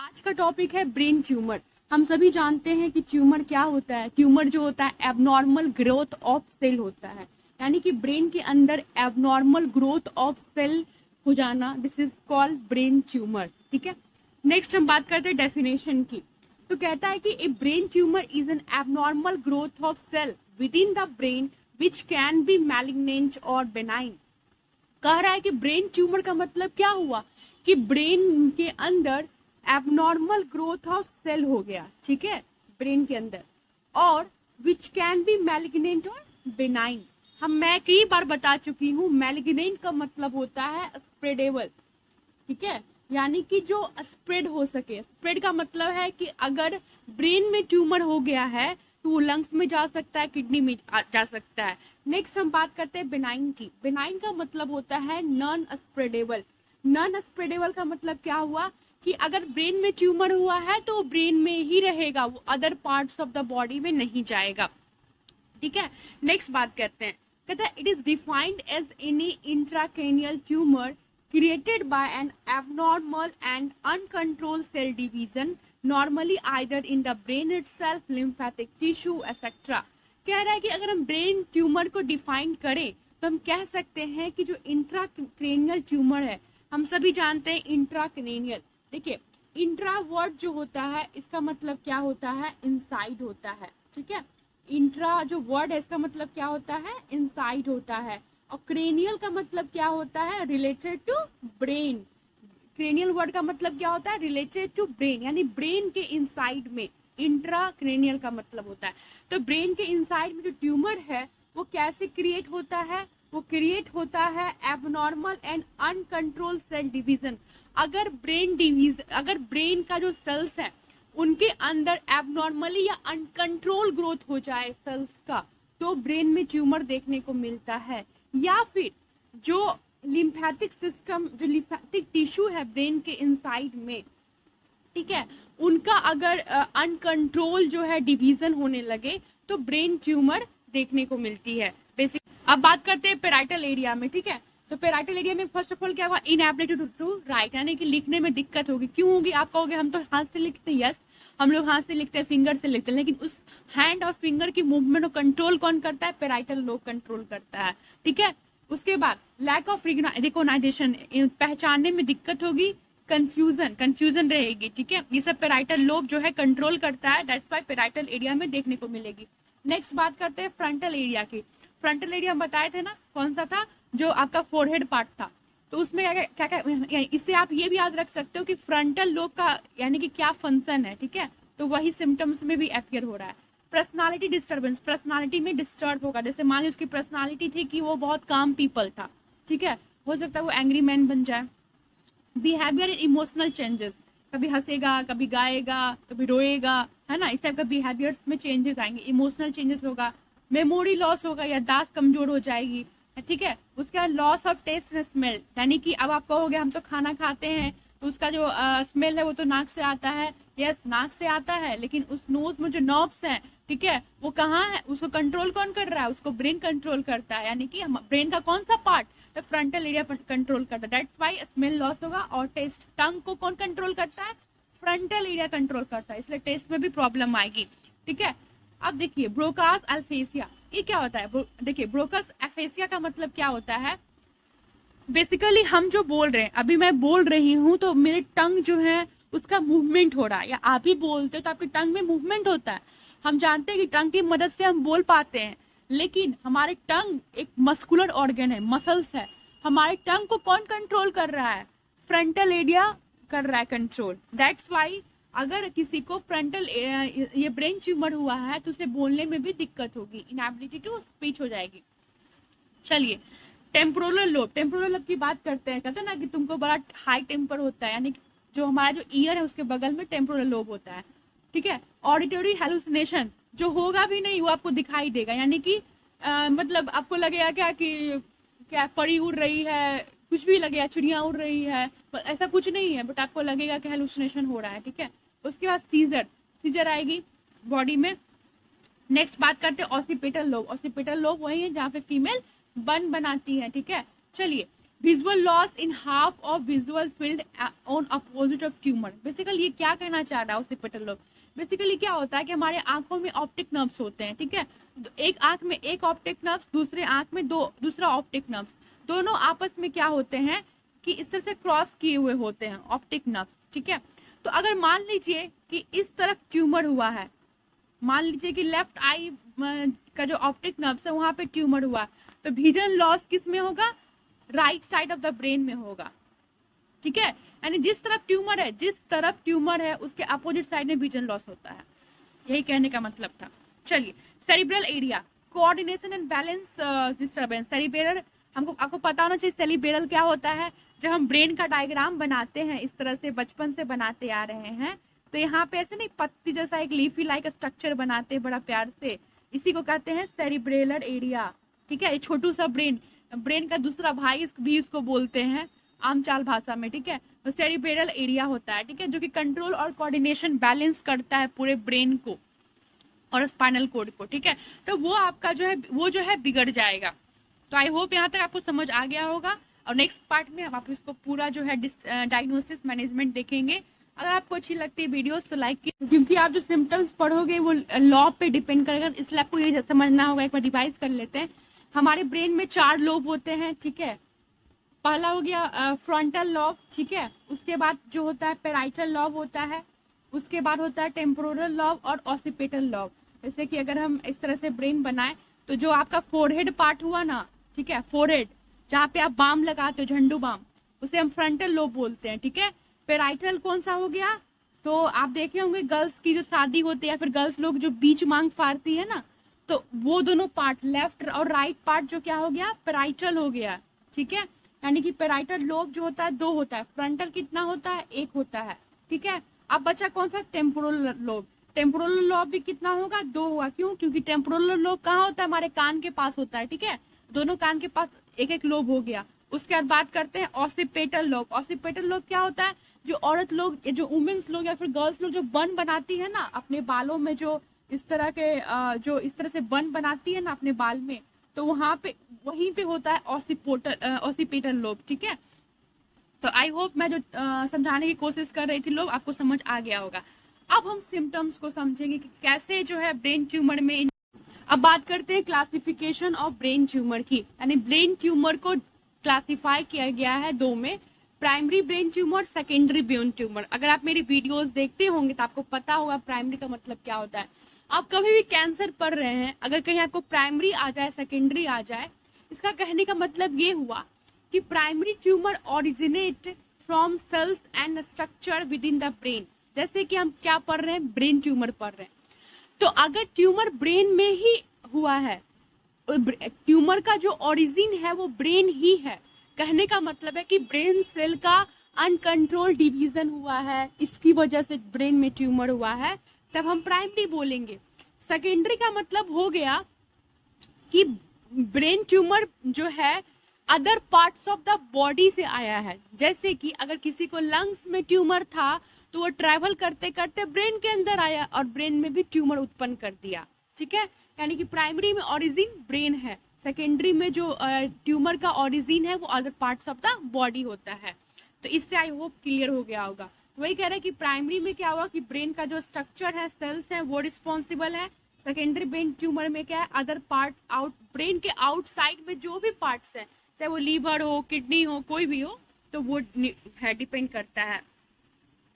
आज का टॉपिक है ब्रेन ट्यूमर। हम सभी जानते हैं कि ट्यूमर क्या होता है। ट्यूमर जो होता है एबनॉर्मल ग्रोथ ऑफ सेल होता है, यानी कि ब्रेन के अंदर एबनॉर्मल ग्रोथ ऑफ सेल हो जाना, this is called brain tumour. ठीक है, नेक्स्ट हम बात करते हैं डेफिनेशन की। तो कहता है कि a brain tumour is an abnormal growth of cell within the brain which can be malignant और बेनाइन। कह रहा है कि ब्रेन ट्यूमर का मतलब क्या हुआ कि ब्रेन के अंदर एबनॉर्मल ग्रोथ ऑफ सेल हो गया, ठीक है, ब्रेन के अंदर, और विच कैन बी मैलिग्नेंट और बेनाइन। मैं कई बार बता चुकी हूँ, मैलिग्नेंट का मतलब होता है स्प्रेडेबल, ठीक है, यानी कि जो स्प्रेड हो सके। स्प्रेड का मतलब है कि अगर ब्रेन में ट्यूमर हो गया है तो वो लंग्स में जा सकता है, किडनी में जा सकता है। नेक्स्ट हम बात करते हैं बेनाइन की। बेनाइन का मतलब होता है नॉन स्प्रेडेबल। नॉन स्प्रेडेबल का मतलब क्या हुआ कि अगर ब्रेन में ट्यूमर हुआ है तो ब्रेन में ही रहेगा, वो other parts of the body में नहीं जाएगा। ठीक है, नेक्स्ट बात करते हैं। कहता है it is defined as any intracranial tumour created by an abnormal and uncontrolled cell division, normally either in the brain itself, lymphatic tissue, etc. कह रहा है कि अगर हम ब्रेन ट्यूमर को डिफाइन करें तो हम कह सकते हैं कि जो इंट्राक्रेनियल ट्यूमर है, हम सभी जानते हैं इंट्राक्रेनियल। देखिए, इंट्रा वर्ड जो होता है इसका मतलब क्या होता है, इनसाइड होता है। ठीक है, इंट्रा जो वर्ड है इसका मतलब क्या होता है, इनसाइड होता है। और क्रेनियल का मतलब क्या होता है, related to brain. Cranial word का मतलब क्या होता है, रिलेटेड टू ब्रेन, यानी ब्रेन के इनसाइड में इंट्रा क्रेनियल का मतलब होता है। तो ब्रेन के इनसाइड में जो ट्यूमर है वो कैसे क्रिएट होता है, वो क्रिएट होता है abnormal and uncontrol cell division. अगर ब्रेन का जो सेल्स है उनके अंदर एबनॉर्मली या अनकंट्रोल ग्रोथ हो जाए सेल्स का, तो ब्रेन में ट्यूमर देखने को मिलता है। या फिर जो लिम्फेटिक सिस्टम, जो लिम्फेटिक टिश्यू है ब्रेन के इनसाइड में, ठीक है, उनका अगर अनकंट्रोल जो है डिवीजन होने लगे तो ब्रेन ट्यूमर देखने को मिलती है बेसिक। अब बात करते हैं पेराइटल एरिया में। ठीक है, तो पेराइटल एरिया में फर्स्ट ऑफ ऑल क्या हुआ, इनएबिलिटी टू राइट, यानी कि लिखने में दिक्कत होगी। क्यों होगी आप कहोगे, हम तो हाथ से लिखते हैं। यस, हम लोग हाथ से लिखते हैं, फिंगर से लिखते हैं, लेकिन उस हैंड और फिंगर की मूवमेंट को कंट्रोल कौन करता है, पेराइटल लोब कंट्रोल करता है। ठीक है, उसके बाद लैक ऑफ रिकॉग्नाइजेशन, पहचानने में दिक्कत होगी, कंफ्यूजन रहेगी। ठीक है, ये सब पेराइटल लोब जो है कंट्रोल करता है, दैट्स व्हाई पेराइटल एरिया में देखने को मिलेगी। नेक्स्ट बात करते हैं फ्रंटल एरिया की। फ्रंटल एरिया हम बताए थे ना, कौन सा था, जो आपका फोरहेड पार्ट था। तो उसमें क्या क्या, इससे आप ये भी याद रख सकते हो कि फ्रंटल लोब का यानी कि क्या फंक्शन है। ठीक है, तो वही सिम्टम्स में भी अपियर हो रहा है। पर्सनालिटी डिस्टर्बेंस, पर्सनालिटी में डिस्टर्ब होगा। जैसे मान ली उसकी पर्सनालिटी थी कि वो बहुत काम पीपल था, ठीक है, हो सकता है वो एंग्री मैन बन जाए। बिहेवियर एंड इमोशनल चेंजेस, कभी हंसेगा, कभी गाएगा, कभी रोएगा, है ना, इस टाइप का बिहेवियर्स में चेंजेस आएंगे। इमोशनल चेंजेस होगा, मेमोरी लॉस होगा, याददाश्त कमजोर हो जाएगी। ठीक है, उसका loss of taste and smell, यानी कि अब आप कहोगे हम तो खाना खाते हैं तो उसका जो स्मेल है वो तो नाक से आता है। यस, नाक से आता है, लेकिन उस नोज में जो नर्व्स हैं, ठीक है, वो कहाँ है, उसको कंट्रोल कौन कर रहा है, उसको ब्रेन कंट्रोल करता है। यानी कि ब्रेन का कौन सा पार्ट, तो फ्रंटल एरिया कंट्रोल करता है। दैट्स व्हाई स्मेल लॉस होगा। और टेस्ट, टंग को कौन कंट्रोल करता है, फ्रंटल एरिया कंट्रोल करता है, इसलिए टेस्ट में भी प्रॉब्लम आएगी। ठीक है, अब देखिए ब्रोकास एल्फेसिया, ये क्या होता है। देखिए, ब्रोकास एल्फेसिया का मतलब क्या होता है, बेसिकली हम जो बोल रहे हैं, अभी मैं बोल रही हूँ तो मेरे टंग जो है उसका मूवमेंट हो रहा है, या आप ही बोलते हो तो आपके टंग में मूवमेंट होता है। हम जानते हैं कि टंग की मदद से हम बोल पाते हैं, लेकिन हमारे टंग एक मस्कुलर ऑर्गन है, मसल्स है। हमारे टंग को कौन कंट्रोल कर रहा है, फ्रंटल एरिया कर रहा है कंट्रोल। दैट्स वाई अगर किसी को फ्रंटल ये ब्रेन ट्यूमर हुआ है तो उसे बोलने में भी दिक्कत होगी, इनएबिलिटी टू स्पीच हो जाएगी। चलिए, टेम्पोरल लोब, टेम्पोरल लोब की बात करते हैं। कहते हैं ना कि तुमको बड़ा हाई टेम्पर होता है, यानी जो हमारा जो ईयर है उसके बगल में टेम्पोरल लोब होता है। ठीक है, ऑडिटरी हेलुसिनेशन, जो होगा भी नहीं वो आपको दिखाई देगा, यानी कि मतलब आपको लगेगा क्या कि क्या परी उड़ रही है, कुछ भी लगेगा, चिड़िया उड़ रही है, पर ऐसा कुछ नहीं है, बट आपको लगेगा कि हेलुसिनेशन हो रहा है। ठीक है, उसके बाद सीजर आएगी बॉडी में। नेक्स्ट बात करते हैं ऑसिपिटल लोब। ऑसिपिटल लोब वही है जहाँ पे फीमेल बन बनाती है। ठीक है, चलिए visual loss in half of visual field on opposite of tumour. Basically ये क्या कहना चाह रहा है ऑसिपिटल लोब? बेसिकली क्या होता है कि हमारे आंखों में ऑप्टिक नर्व्स होते हैं, ठीक है। एक आंख में एक ऑप्टिक नर्व्स, दूसरे आंख में दूसरा ऑप्टिक नर्व्स, दोनों आपस में क्या होते हैं कि इस तरह से क्रॉस किए हुए होते हैं ऑप्टिक नर्व्स, ठीक है। तो अगर मान लीजिए कि इस तरफ ट्यूमर हुआ है, मान लीजिए कि लेफ्ट आई का जो ऑप्टिक नर्व्स है वहां पे ट्यूमर हुआ, तो विजन लॉस किस में होगा? Right side of the brain में होगा, ठीक है। यानी जिस तरफ ट्यूमर है उसके अपोजिट साइड में विजन लॉस होता है, यही कहने का मतलब था। चलिए, cerebral area, coordination and balance disturbance. Cerebral, आपको पता होना चाहिए सेरिब्रल क्या होता है। जब हम ब्रेन का डायग्राम बनाते हैं, इस तरह से बचपन से बनाते आ रहे हैं, तो यहाँ पे ऐसे नहीं पत्ती जैसा एक लीफी लाइक स्ट्रक्चर बनाते हैं बड़ा प्यार से, इसी को कहते हैं सेरिब्रेलर एरिया, ठीक है। ये छोटू सा ब्रेन का दूसरा भाई भी इसको बोलते हैं आमचाल भाषा में, ठीक है। तो सेरिब्रल एरिया होता है, ठीक है, जो कि कंट्रोल और कोऑर्डिनेशन बैलेंस करता है पूरे ब्रेन को और स्पाइनल कोड को, ठीक है। तो वो आपका जो है बिगड़ जाएगा। तो आई होप यहाँ तक आपको समझ आ गया होगा, और नेक्स्ट पार्ट में आप इसको पूरा जो है डायग्नोसिस मैनेजमेंट देखेंगे। अगर आपको अच्छी लगती है वीडियोस तो लाइक कीजिए, क्योंकि आप जो सिम्टम्स पढ़ोगे वो लॉ पे डिपेंड करेगा, इसलिए आपको ये समझना होगा। एक बार रिवाइज कर लेते हैं। हमारे ब्रेन में 4 लोब होते हैं, ठीक है। पहला हो गया फ्रंटल लॉब, ठीक है। उसके बाद जो होता है पेराइटल लॉब होता है, उसके बाद होता है टेम्पोरल लॉब और ऑसिपिटल लॉब। जैसे कि अगर हम इस तरह से ब्रेन बनाए, तो जो आपका फोरहेड पार्ट हुआ ना, ठीक है, फोरहेड जहाँ पे आप बाम लगाते हो, झंडू बाम, उसे हम फ्रंटल लोब बोलते हैं, ठीक है। पेराइटल कौन सा हो गया? तो आप देखे होंगे गर्ल्स की जो शादी होती है या फिर गर्ल्स लोग जो बीच मांग फाड़ती है ना, तो वो दोनों पार्ट, लेफ्ट और राइट पार्ट जो क्या हो गया? पेराइटल हो गया, ठीक है। यानी कि पेराइटल लोब जो होता है 2 होता है, फ्रंटल कितना होता है? 1 होता है, ठीक है। अब बचा कौन सा? Temporal lobe. टेम्पोरल लोब भी कितना होगा? 2 होगा। क्यों? क्योंकि टेम्पोरल लोब कहाँ होता है? हमारे कान के पास होता है, ठीक है। दोनों कान के पास एक एक लोब हो गया। उसके बाद बात करते हैं ऑसिपिटल लोब। ऑसिपिटल लोब क्या होता है? जो औरत लोग, जो वुमेन्स लोग या फिर गर्ल्स लोग जो बन बनाती है ना अपने बालों में, जो इस तरह के जो इस तरह से बन बनाती है ना अपने बाल में, तो वहां पे वहीं पे होता है ऑसिपिटल लोब, ठीक है। तो आई होप मैं जो समझाने की कोशिश कर रही थी लोग आपको समझ आ गया होगा। अब हम सिम्टम्स को समझेंगे कि कैसे जो है ब्रेन ट्यूमर में। अब बात करते हैं क्लासिफिकेशन ऑफ ब्रेन ट्यूमर की, यानी ब्रेन ट्यूमर को क्लासिफाई किया गया है 2 में, primary brain tumour, secondary brain tumour. अगर आप मेरी वीडियोस देखते होंगे तो आपको पता होगा प्राइमरी का मतलब क्या होता है। आप कभी भी कैंसर पढ़ रहे हैं, अगर कहीं आपको प्राइमरी आ जाए, सेकेंडरी आ जाए, इसका कहने का मतलब ये हुआ कि primary tumour originate from cells and structure within the brain. जैसे कि हम क्या पढ़ रहे हैं? ब्रेन ट्यूमर पढ़ रहे हैं। तो अगर ट्यूमर ब्रेन में ही हुआ है, ट्यूमर का जो ओरिजिन है वो ब्रेन ही है, कहने का मतलब है कि ब्रेन सेल का अनकंट्रोल डिवीजन हुआ है, इसकी वजह से ब्रेन में ट्यूमर हुआ है, तब हम प्राइमरी बोलेंगे। सेकेंडरी का मतलब हो गया कि ब्रेन ट्यूमर जो है other parts of the body से आया है। जैसे कि अगर किसी को लंग्स में ट्यूमर था तो वो ट्रैवल करते करते ब्रेन के अंदर आया और ब्रेन में भी ट्यूमर उत्पन्न कर दिया, ठीक है। यानी कि प्राइमरी में ओरिजिन ब्रेन है, सेकेंडरी में जो ट्यूमर का ओरिजिन है वो other parts of the body होता है। तो इससे आई होप क्लियर हो गया होगा। वही कह रहे हैं कि प्राइमरी में क्या हुआ कि ब्रेन का जो स्ट्रक्चर है, सेल्स है, वो रिस्पॉन्सिबल है। सेकेंडरी ब्रेन ट्यूमर में क्या है? अदर पार्ट्स आउट, ब्रेन के आउटसाइड में जो भी पार्ट्स है, चाहे वो लीवर हो, किडनी हो, कोई भी हो, तो वो है डिपेंड करता है।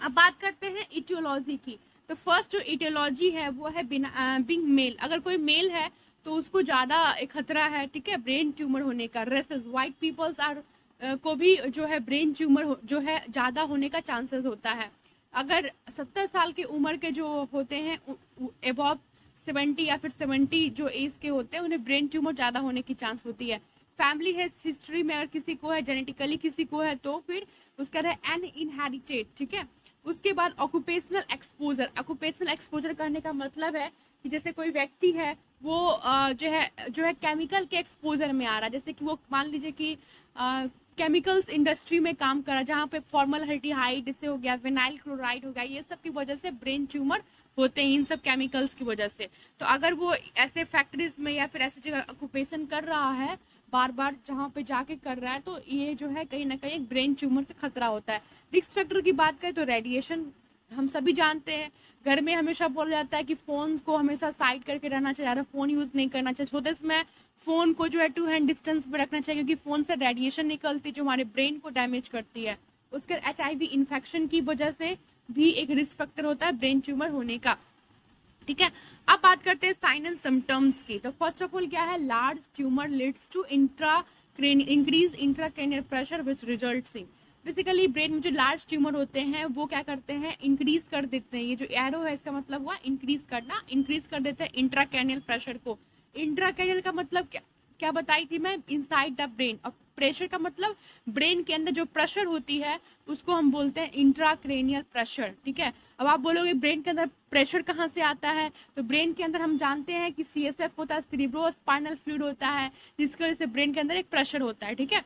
अब बात करते हैं इटियोलॉजी की। तो फर्स्ट जो इटियोलॉजी है वो है बिंग मेल। अगर कोई मेल है तो उसको ज्यादा खतरा है, ठीक है, ब्रेन ट्यूमर होने का। रेसेस व्हाइट पीपल्स आर को भी जो है ब्रेन ट्यूमर जो है ज्यादा होने का चांसेस होता है। अगर 70 साल की उम्र के जो होते हैं, अबव 70 या फिर 70 जो एज के होते हैं, उन्हें ब्रेन ट्यूमर ज्यादा होने की चांस होती है। फैमिली हिस्ट्री में अगर किसी को है, जेनेटिकली किसी को है, तो फिर उसका है अनइनहेरिटेड, ठीक है। उसके बाद ऑक्यूपेशनल एक्सपोजर। ऑक्यूपेशनल एक्सपोजर करने का मतलब है कि जैसे कोई व्यक्ति है वो जो है केमिकल के एक्सपोजर में आ रहा है। जैसे कि वो मान लीजिए कि केमिकल्स इंडस्ट्री में काम कर रहा है, जहाँ पे फॉर्मलडिहाइड जैसे हो गया, विनाइल क्लोराइड हो गया, ये सब की वजह से ब्रेन ट्यूमर होते हैं, इन सब केमिकल्स की वजह से। तो अगर वो ऐसे फैक्ट्रीज में या फिर ऐसी जगह ऑक्यूपेशन कर रहा है बार बार जहाँ पे जाके कर रहा है, तो ये जो है कहीं ना कहीं एक ब्रेन ट्यूमर का खतरा होता है। रिस्क फैक्टर की बात करें तो रेडिएशन हम सभी जानते हैं, घर में हमेशा बोला जाता है कि फोन को हमेशा साइड करके रहना चाहिए, ज़्यादा फोन यूज नहीं करना चाहिए, सोते समय फोन को जो है 2 हैंड डिस्टेंस पे रखना चाहिए, क्योंकि फोन से रेडिएशन निकलती जो हमारे ब्रेन को डैमेज करती है। उसके HIV इन्फेक्शन की वजह से भी एक रिस्क फैक्टर होता है ब्रेन ट्यूमर होने का। ठीक है, अब बात करते हैं साइन एंड सिम्टम्स की। तो फर्स्ट ऑफ ऑल क्या है, large tumour leads to increase intracranial pressure which results in, basically brain में जो लार्ज ट्यूमर होते हैं वो क्या करते हैं, इंक्रीज कर देते हैं। ये जो एरो है इसका मतलब हुआ इंक्रीज करना, इंक्रीज कर देते हैं इंट्राक्रेनियल प्रेशर को। इंट्राक्रेनियल का मतलब क्या बताई थी मैं, इनसाइड द ब्रेन, और प्रेशर का मतलब ब्रेन के अंदर जो प्रेशर होती है उसको हम बोलते हैं इंट्राक्रेनियल प्रेशर। ठीक है, अब आप बोलोगे ब्रेन के अंदर प्रेशर कहाँ से आता है, तो ब्रेन के अंदर हम जानते हैं कि CSF होता है, सेरिब्रो स्पाइनल फ्लूइड होता है, जिसकी वजह से ब्रेन के अंदर एक प्रेशर होता है। ठीक है,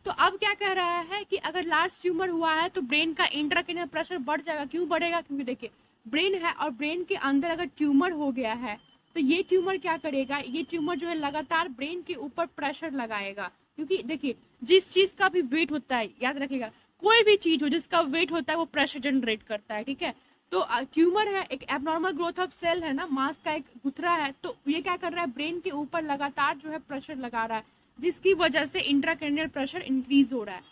तो अब क्या कह रहा है कि अगर लार्ज ट्यूमर हुआ है तो ब्रेन का इंट्राक्रेनियल प्रेशर बढ़ जाएगा। क्यों बढ़ेगा, क्योंकि देखिए ब्रेन है और ब्रेन के अंदर अगर ट्यूमर हो गया है तो ये ट्यूमर क्या करेगा, ये ट्यूमर जो है लगातार ब्रेन के ऊपर प्रेशर लगाएगा। क्योंकि देखिए जिस चीज का भी वेट होता है, याद रखिएगा कोई भी चीज हो जिसका वेट होता है वो प्रेशर जनरेट करता है। ठीक है, तो ट्यूमर है, एक एबनॉर्मल ग्रोथ ऑफ सेल है ना, मांस का एक गुथरा है, तो ये क्या कर रहा है, ब्रेन के ऊपर लगातार जो है प्रेशर लगा रहा है, जिसकी वजह से इंट्राक्रेनियल प्रेशर इंक्रीज हो रहा है।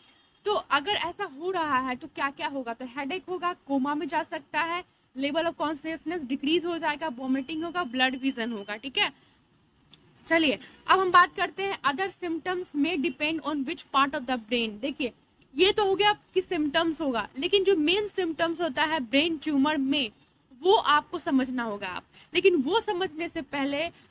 तो अगर ऐसा हो रहा है तो क्या क्या होगा, तो हेडेक होगा, कोमा में जा सकता है, लेवल ऑफ कॉन्शियसनेस डिक्रीज हो जाएगा, वॉमिटिंग होगा, ब्लड विजन होगा। ठीक है, चलिए अब हम बात करते हैं अदर सिम्टम्स में depend on which part of the brain. देखिए ये तो हो गया कि सिम्टम्स होगा, लेकिन जो मेन सिम्टम्स होता है ब्रेन ट्यूमर में वो आपको समझना होगा। आप लेकिन वो समझने से पहले